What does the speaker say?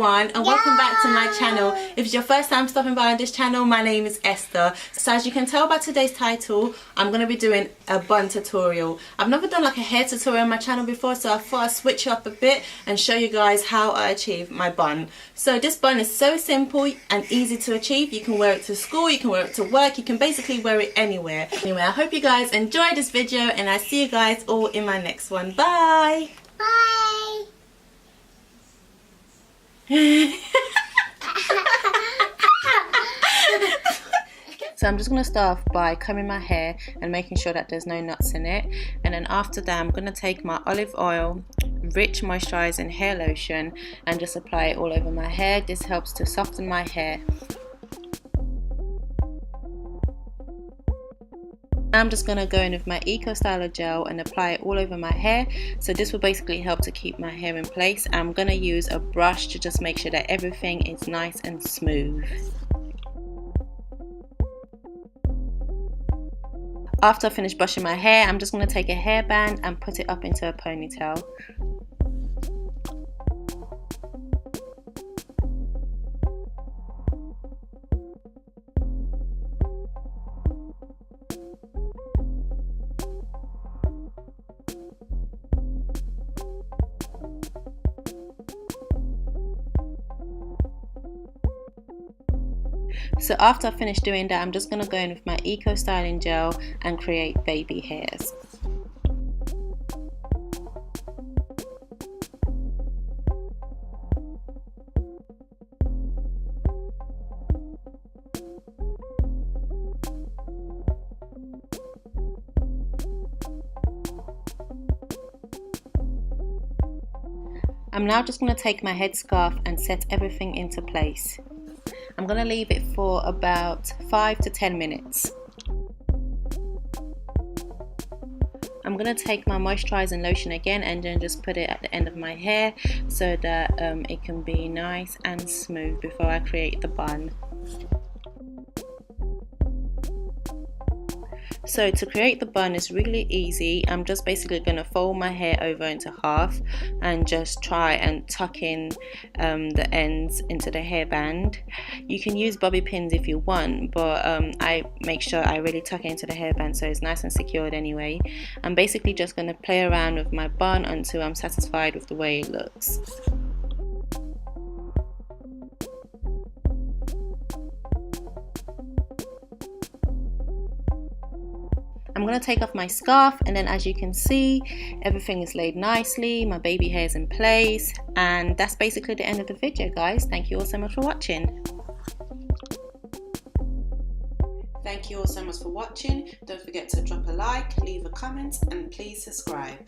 everyone, and welcome back to my channel. If it's your first time stopping by on this channel, my name is Esther. So as you can tell by today's title, I'm going to be doing a bun tutorial. I've never done like a hair tutorial on my channel before, so I thought I'd switch it up a bit and show you guys how I achieve my bun. So this bun is so simple and easy to achieve. You can wear it to school, you can wear it to work, you can basically wear it anywhere. Anyway, I hope you guys enjoyed this video, and I see you guys all in my next one. Bye! Bye! So I'm just going to start off by combing my hair and making sure that there's no knots in it, and then after that I'm going to take my olive oil, rich moisturizing hair lotion, and just apply it all over my hair. This helps to soften my hair. I'm just going to go in with my Eco Styler gel and apply it all over my hair. So this will basically help to keep my hair in place. I'm going to use a brush to just make sure that everything is nice and smooth. After I finish brushing my hair, I'm just going to take a hairband and put it up into a ponytail. So after I finish doing that, I'm just going to go in with my Eco Styling gel and create baby hairs. I'm now just going to take my headscarf and set everything into place. I'm going to leave it for about 5 to 10 minutes. I'm going to take my moisturizing lotion again and then just put it at the end of my hair so that it can be nice and smooth before I create the bun. So to create the bun is really easy. I'm just basically going to fold my hair over into half and just try and tuck in the ends into the hairband. You can use bobby pins if you want, but I make sure I really tuck it into the hairband so it's nice and secured anyway. I'm basically just going to play around with my bun until I'm satisfied with the way it looks. I'm going to take off my scarf, and then as you can see, everything is laid nicely, my baby hair is in place, and that's basically the end of the video, guys. Thank you all so much for watching. Thank you all so much for watching. Don't forget to drop a like, leave a comment, and please subscribe.